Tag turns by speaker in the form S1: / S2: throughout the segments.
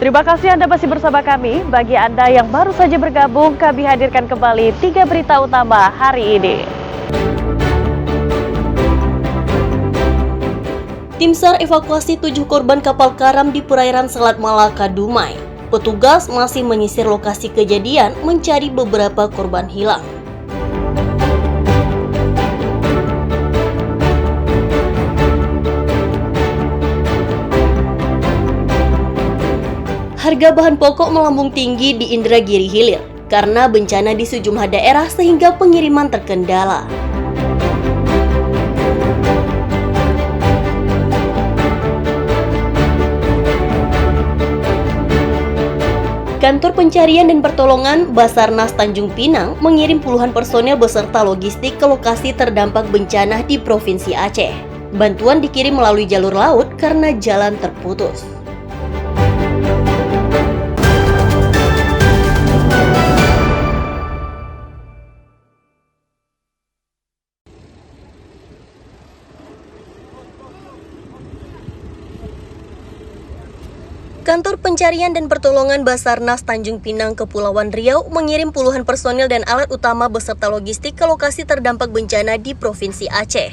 S1: Terima kasih Anda masih bersama kami. Bagi Anda yang baru saja bergabung, kami hadirkan kembali 3 berita utama hari ini.
S2: Tim SAR evakuasi 7 korban kapal karam di perairan Selat Malaka, Dumai. Petugas masih menyisir lokasi kejadian mencari beberapa korban hilang. Harga bahan pokok melambung tinggi di Indragiri Hilir karena bencana di sejumlah daerah sehingga pengiriman terkendala. Kantor Pencarian dan Pertolongan Basarnas Tanjung Pinang mengirim puluhan personel beserta logistik ke lokasi terdampak bencana di Provinsi Aceh. Bantuan dikirim melalui jalur laut karena jalan terputus. Kantor Pencarian dan Pertolongan Basarnas Tanjung Pinang Kepulauan Riau mengirim puluhan personil dan alat utama beserta logistik ke lokasi terdampak bencana di Provinsi Aceh.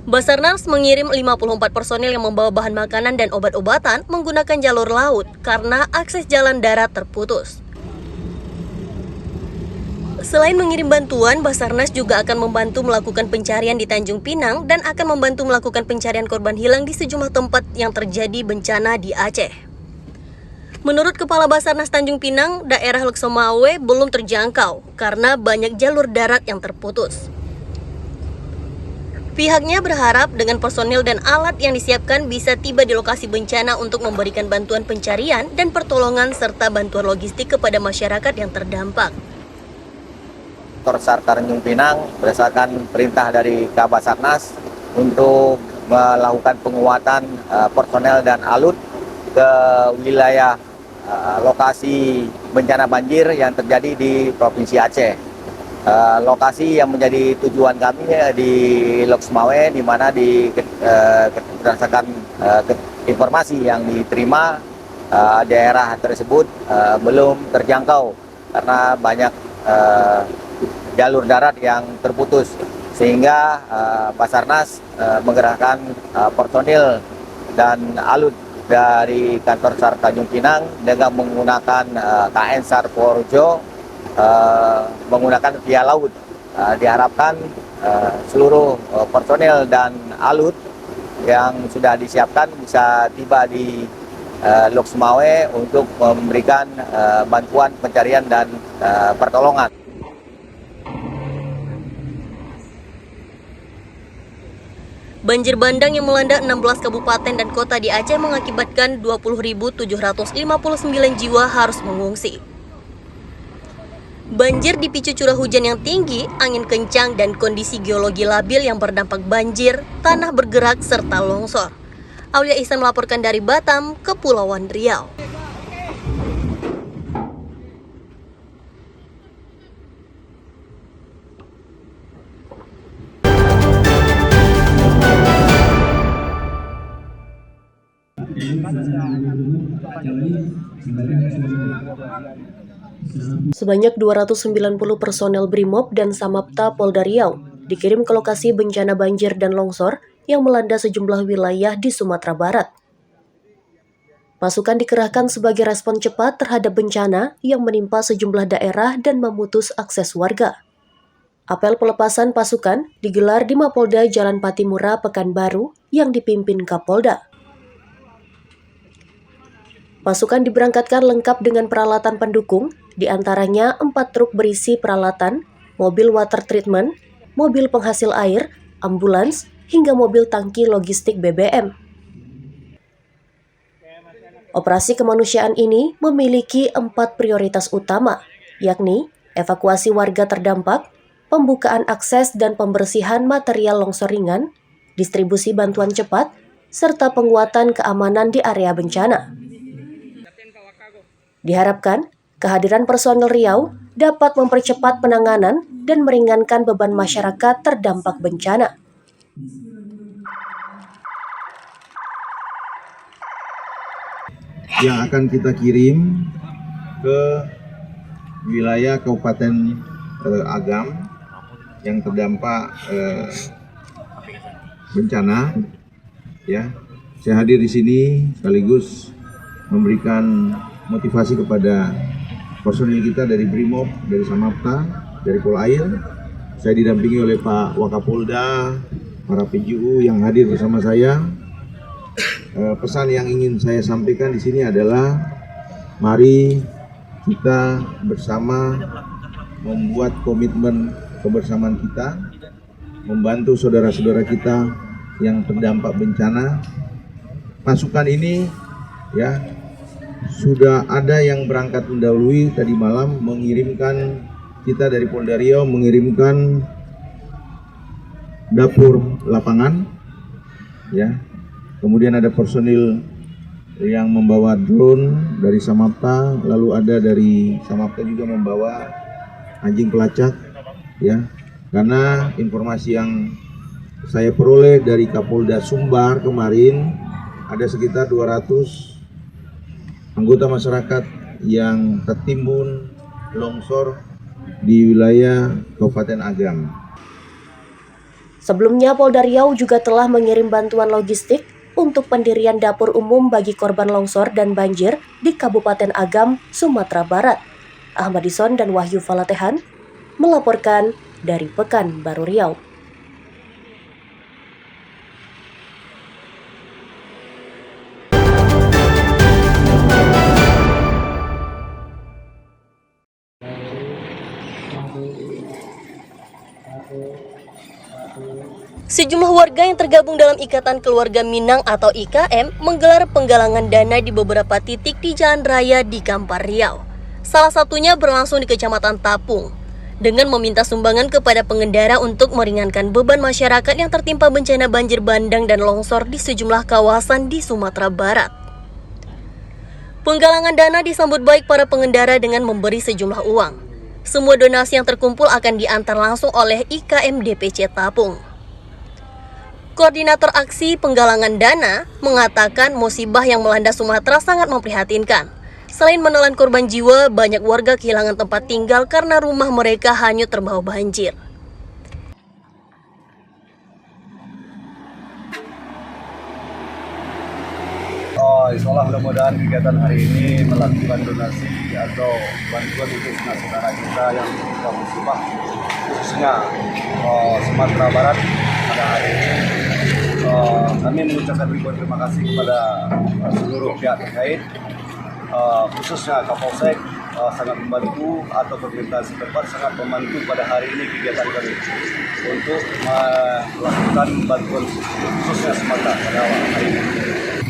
S2: Basarnas mengirim 54 personil yang membawa bahan makanan dan obat-obatan menggunakan jalur laut karena akses jalan darat terputus. Selain mengirim bantuan, Basarnas juga akan membantu melakukan pencarian di Tanjung Pinang dan akan membantu melakukan pencarian korban hilang di sejumlah tempat yang terjadi bencana di Aceh. Menurut Kepala Basarnas Tanjung Pinang, daerah Lhokseumawe belum terjangkau karena banyak jalur darat yang terputus. Pihaknya berharap dengan personil dan alat yang disiapkan bisa tiba di lokasi bencana untuk memberikan bantuan pencarian dan pertolongan serta bantuan logistik kepada masyarakat yang terdampak.
S3: SAR Tanjung Pinang berdasarkan perintah dari Kabasarnas untuk melakukan penguatan personel dan alut ke wilayah lokasi bencana banjir yang terjadi di Provinsi Aceh. Lokasi yang menjadi tujuan kami di Lhokseumawe, di mana berdasarkan informasi yang diterima daerah tersebut belum terjangkau karena banyak jalur darat yang terputus, sehingga Basarnas menggerakkan personil dan alut dari kantor SAR Tanjung Pinang dengan menggunakan KN SAR Purworejo menggunakan via laut. Diharapkan seluruh personil dan alut yang sudah disiapkan bisa tiba di Lhokseumawe untuk memberikan bantuan pencarian dan pertolongan.
S2: Banjir bandang yang melanda 16 kabupaten dan kota di Aceh mengakibatkan 20.759 jiwa harus mengungsi. Banjir dipicu curah hujan yang tinggi, angin kencang, dan kondisi geologi labil yang berdampak banjir, tanah bergerak, serta longsor. Aulia Ihsan melaporkan dari Batam, Kepulauan Riau. Sebanyak 290 personel Brimob dan Samapta Polda Riau dikirim ke lokasi bencana banjir dan longsor yang melanda sejumlah wilayah di Sumatera Barat. Pasukan dikerahkan sebagai respon cepat terhadap bencana yang menimpa sejumlah daerah dan memutus akses warga. Apel pelepasan pasukan digelar di Mapolda Jalan Patimura, Pekanbaru yang dipimpin Kapolda. Pasukan diberangkatkan lengkap dengan peralatan pendukung, diantaranya 4 truk berisi peralatan, mobil water treatment, mobil penghasil air, ambulans, hingga mobil tangki logistik BBM. Operasi kemanusiaan ini memiliki 4 prioritas utama, yakni evakuasi warga terdampak, pembukaan akses dan pembersihan material longsor ringan, distribusi bantuan cepat, serta penguatan keamanan di area bencana. Diharapkan, kehadiran personel Riau dapat mempercepat penanganan dan meringankan beban masyarakat terdampak bencana.
S4: yang akan kita kirim ke wilayah Kabupaten Agam yang terdampak bencana. Ya, saya hadir di sini sekaligus memberikan motivasi kepada personil kita dari Brimob, dari Samapta, dari Polair. Saya didampingi oleh Pak Wakapolda, para PJU yang hadir bersama saya. Pesan yang ingin saya sampaikan di sini adalah mari kita bersama membuat komitmen kebersamaan kita, membantu saudara-saudara kita yang terdampak bencana. Pasukan ini ya sudah ada yang berangkat mendahului tadi malam, mengirimkan, kita dari Polda Riau mengirimkan dapur lapangan ya. Kemudian ada personil yang membawa drone dari Samapta, lalu ada dari Samapta juga membawa anjing pelacak ya. Karena informasi yang saya peroleh dari Kapolda Sumbar kemarin ada sekitar 200 anggota masyarakat yang tertimbun longsor di wilayah Kabupaten Agam.
S2: Sebelumnya, Polda Riau juga telah mengirim bantuan logistik untuk pendirian dapur umum bagi korban longsor dan banjir di Kabupaten Agam, Sumatera Barat. Ahmad Dison dan Wahyu Falatehan melaporkan dari Pekanbaru Riau. Sejumlah warga yang tergabung dalam Ikatan Keluarga Minang atau IKM menggelar penggalangan dana di beberapa titik di jalan raya di Kampar Riau. Salah satunya berlangsung di Kecamatan Tapung, dengan meminta sumbangan kepada pengendara untuk meringankan beban masyarakat yang tertimpa bencana banjir bandang dan longsor di sejumlah kawasan di Sumatera Barat. Penggalangan dana disambut baik para pengendara dengan memberi sejumlah uang. Semua donasi yang terkumpul akan diantar langsung oleh IKM DPC Tapung. Koordinator aksi penggalangan dana mengatakan musibah yang melanda Sumatera sangat memprihatinkan. Selain menelan korban jiwa, banyak warga kehilangan tempat tinggal karena rumah mereka hanyut terbawa banjir.
S5: Insyaallah mudah-mudahan kegiatan hari ini melakukan donasi atau bantuan untuk saudara kita yang tertimpa musibah, khususnya Sumatera Barat pada hari ini. Kami mengucapkan ribuan terima kasih kepada seluruh pihak terkait, khususnya Kapolsek sangat membantu, atau pemerintah setempat sangat membantu pada hari ini kegiatan kami untuk melakukan bantuan khususnya Sumatera pada hari ini.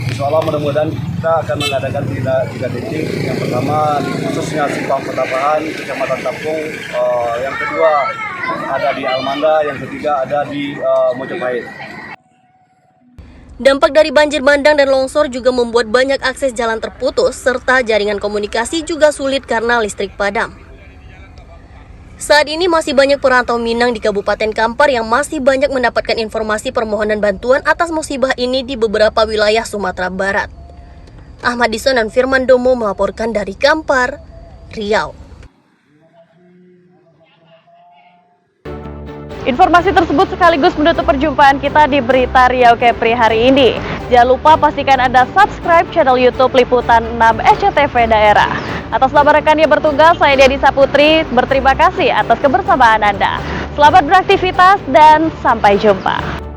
S5: Insyaallah mudah-mudahan kita akan mengadakan tiga titik. Yang pertama di khususnya Simpang Petapahan, Kecamatan Tapung, yang kedua ada di Almanda, yang ketiga ada di Mojopahit.
S2: Dampak dari banjir bandang dan longsor juga membuat banyak akses jalan terputus, serta jaringan komunikasi juga sulit karena listrik padam. Saat ini masih banyak perantau Minang di Kabupaten Kampar yang masih banyak mendapatkan informasi permohonan bantuan atas musibah ini di beberapa wilayah Sumatera Barat. Ahmad Dison dan Firman Domo melaporkan dari Kampar, Riau.
S1: Informasi tersebut sekaligus menutup perjumpaan kita di Berita Riau Kepri hari ini. Jangan lupa pastikan Anda subscribe channel YouTube Liputan 6 SCTV Daerah. Atas nama rekan yang bertugas, saya Dedi Saputri berterima kasih atas kebersamaan Anda. Selamat beraktivitas dan sampai jumpa.